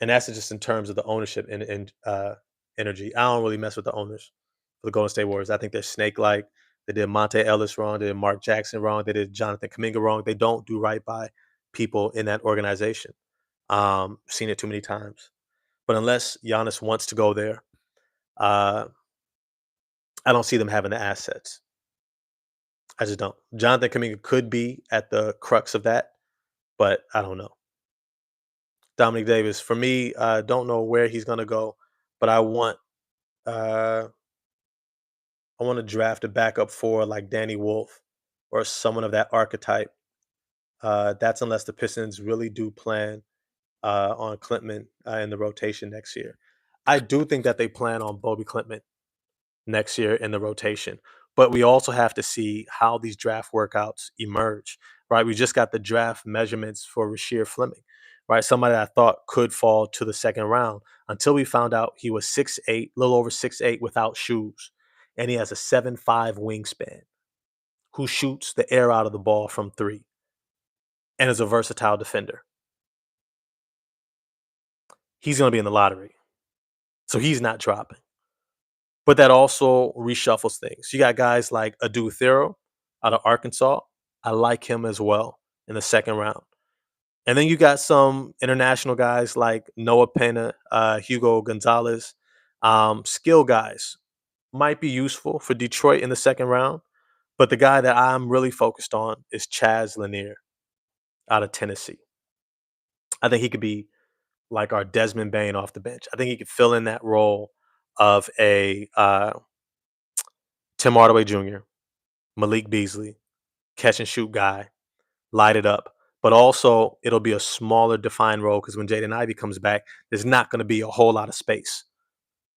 and that's just in terms of the ownership and energy. I don't really mess with the owners for the Golden State Warriors. I think they're snake-like. They did Monte Ellis wrong. They did Mark Jackson wrong. They did Jonathan Kuminga wrong. They don't do right by people in that organization. Seen it too many times. But unless Giannis wants to go there, uh, I don't see them having the assets. I just don't. Jonathan Kuminga could be at the crux of that, but I don't know. Dominic Davis, for me, I don't know where he's gonna go, but uh I want to draft a backup for like Danny Wolf or someone of that archetype. That's unless the Pistons really do plan on Klintman in the rotation next year. I do think that they plan on Bobby Klintman next year in the rotation. But we also have to see how these draft workouts emerge, right? We just got the draft measurements for Rasheer Fleming, right? Somebody I thought could fall to the second round until we found out he was 6'8", a little over 6'8", without shoes. And he has a 7'5" wingspan, who shoots the air out of the ball from three and is a versatile defender. He's going to be in the lottery. So he's not dropping. But that also reshuffles things. You got guys like Adu Thero out of Arkansas. I like him as well in the second round. And then you got some international guys like Noah Pena, Hugo Gonzalez, skill guys. Might be useful for Detroit in the second round. But the guy that I'm really focused on is Chaz Lanier out of Tennessee. I think he could be like our Desmond Bain off the bench. I think he could fill in that role of a Tim Hardaway Jr., Malik Beasley, catch and shoot guy, light it up. But also, it'll be a smaller defined role because when Jaden Ivey comes back, there's not going to be a whole lot of space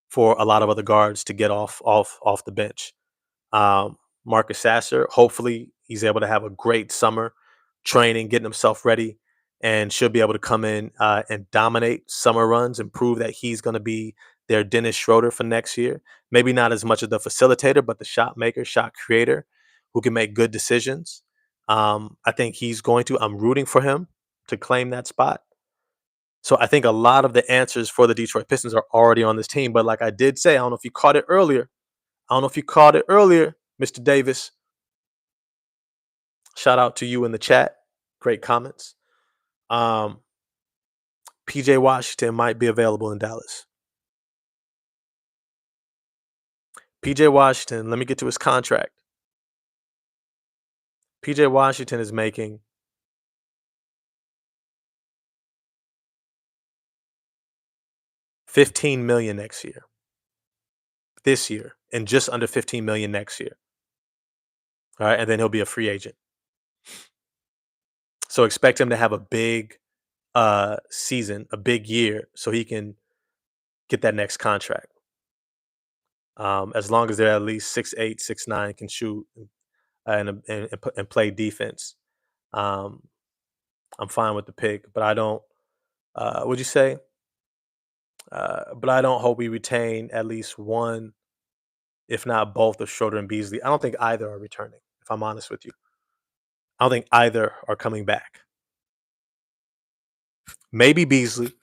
for a lot of other guards to get off the bench. Marcus Sasser, hopefully, he's able to have a great summer training, getting himself ready, and should be able to come in and dominate summer runs and prove that he's going to be their Dennis Schroeder for next year. Maybe not as much of the facilitator, but the shot maker, shot creator, who can make good decisions. I think he's going to. I'm rooting for him to claim that spot. So I think a lot of the answers for the Detroit Pistons are already on this team. But like I did say, I don't know if you caught it earlier. Mr. Davis. Shout out to you in the chat. Great comments. PJ Washington might be available in Dallas. PJ Washington, let me get to his contract. PJ Washington is making $15 million next year. This year, and just under $15 million next year. All right, and then he'll be a free agent. So expect him to have a big season, a big year, so he can get that next contract. As long as they're at least 6'8", 6'9", can shoot and play defense. Um, I'm fine with the pick, but I don't. Would you say? But I don't hope we retain at least one, if not both, of Schroeder and Beasley. I don't think either are returning. If I'm honest with you, I don't think either are coming back. Maybe Beasley,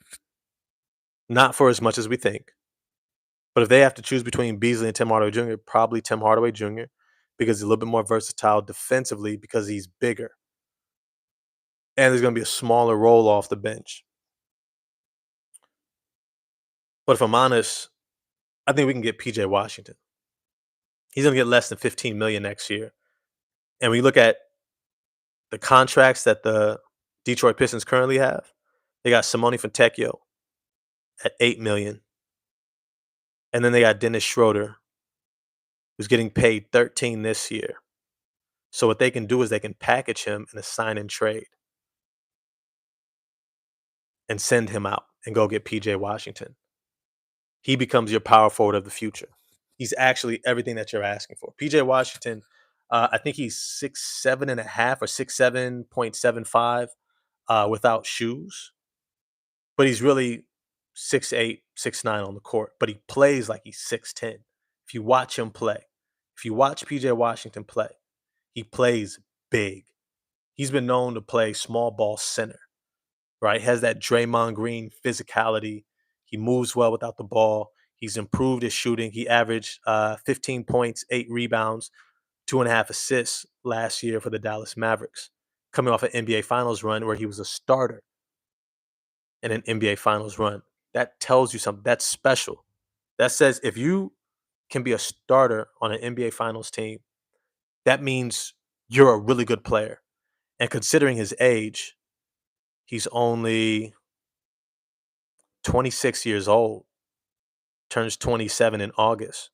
not for as much as we think. But if they have to choose between Beasley and Tim Hardaway Jr., probably Tim Hardaway Jr. because he's a little bit more versatile defensively because he's bigger. And there's going to be a smaller role off the bench. But if I'm honest, I think we can get PJ Washington. He's going to get less than $15 million next year. And when you look at the contracts that the Detroit Pistons currently have, they got Simone Fontecchio at $8 million. And then they got Dennis Schroeder, who's getting paid $13 this year. So what they can do is they can package him in a sign and trade and send him out and go get PJ Washington. He becomes your power forward of the future. He's actually everything that you're asking for. PJ Washington, I think he's 6'7.5" or 6'7.75" without shoes, but he's really 6'8", 6'9" on the court. But he plays like he's 6'10". If you watch him play, if you watch PJ Washington play, he plays big. He's been known to play small ball center, right? Has that Draymond Green physicality. He moves well without the ball. He's improved his shooting. He averaged 15 points, 8 rebounds, 2.5 assists last year for the Dallas Mavericks, coming off an NBA Finals run where he was a starter in an NBA Finals run. That tells you something. That's special. That says if you can be a starter on an NBA Finals team, that means you're a really good player. And considering his age, he's only 26 years old, turns 27 in August.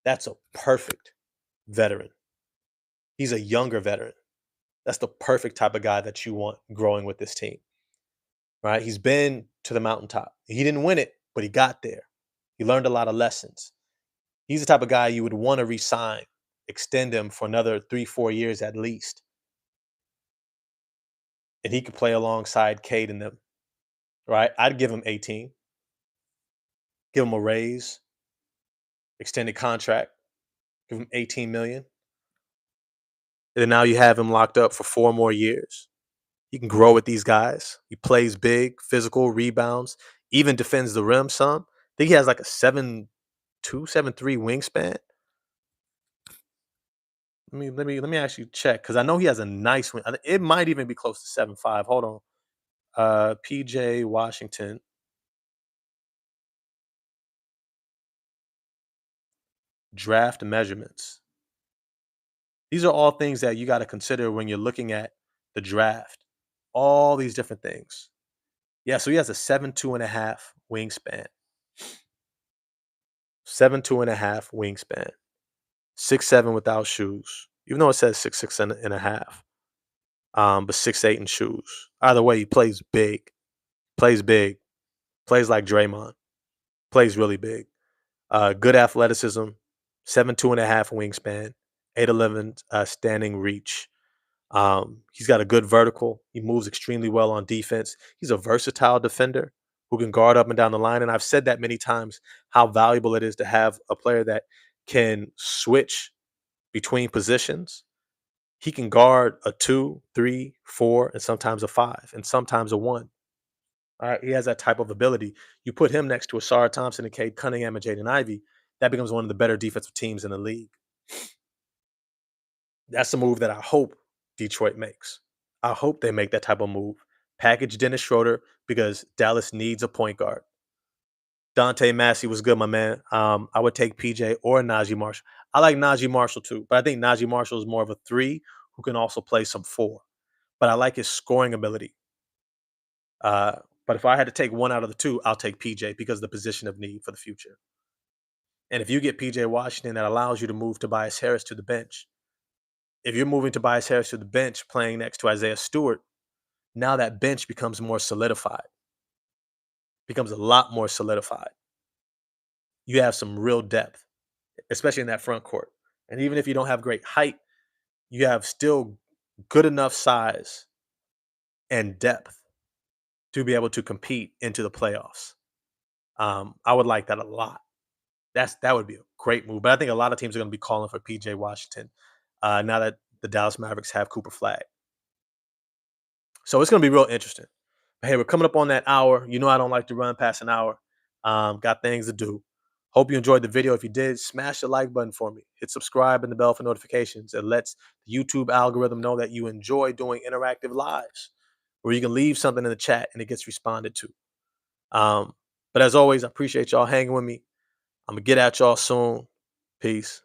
That's a perfect veteran. He's a younger veteran. That's the perfect type of guy that you want growing with this team, right? He's been to the mountaintop. He didn't win it, but he got there. He learned a lot of lessons. He's the type of guy you would want to re-sign, extend him for another 3-4 years at least. And he could play alongside Cade and them, right? I'd give him 18, give him a raise, extended contract, give him 18 million. And then now you have him locked up for 4 more years. He can grow with these guys. He plays big, physical, rebounds, even defends the rim some. I think he has like a 7'2", 7'3" wingspan. Let me actually check because I know he has a nice wing. It might even be close to 7'5". Hold on. PJ Washington. Draft measurements. These are all things that you got to consider when you're looking at the draft. All these different things. Yeah, so he has a 7'2.5" wingspan. 7'2.5" wingspan. 6'7" without shoes. Even though it says 6'6" and a half. But 6'8" in shoes. Either way, he plays big. Plays big. Plays like Draymond. Plays really big. Good athleticism. 7'2.5" wingspan. 8'11" standing reach. He's got a good vertical. He moves extremely well on defense. He's a versatile defender who can guard up and down the line. And I've said that many times, how valuable it is to have a player that can switch between positions. He can guard a 2, 3, 4, and sometimes a 5, and sometimes a 1. All right, he has that type of ability. You put him next to Asar Thompson and Cade Cunningham and Jaden Ivey, that becomes one of the better defensive teams in the league. That's a move that I hope Detroit makes. I hope they make that type of move. Package Dennis Schroeder because Dallas needs a point guard. Dante Massey was good, my man. I would take PJ or Najee Marshall. I like Najee Marshall too, but I think Najee Marshall is more of a 3 who can also play some 4. But I like his scoring ability. But if I had to take one out of the two, I'll take PJ because of the position of need for the future. And if you get PJ Washington, that allows you to move Tobias Harris to the bench. If you're moving Tobias Harris to the bench playing next to Isaiah Stewart, now that bench becomes more solidified. Becomes a lot more solidified. You have some real depth. especially in that front court. And even if you don't have great height, you have still good enough size and depth to be able to compete into the playoffs. I would like that a lot. That would be a great move. But I think a lot of teams are going to be calling for PJ Washington now that the Dallas Mavericks have Cooper Flagg. So it's going to be real interesting. But hey, we're coming up on that hour. You know I don't like to run past an hour. Got things to do. Hope you enjoyed the video. If you did, smash the like button for me. Hit subscribe and the bell for notifications. It lets the YouTube algorithm know that you enjoy doing interactive lives where you can leave something in the chat and it gets responded to. But as always, I appreciate y'all hanging with me. I'm going to get at y'all soon. Peace.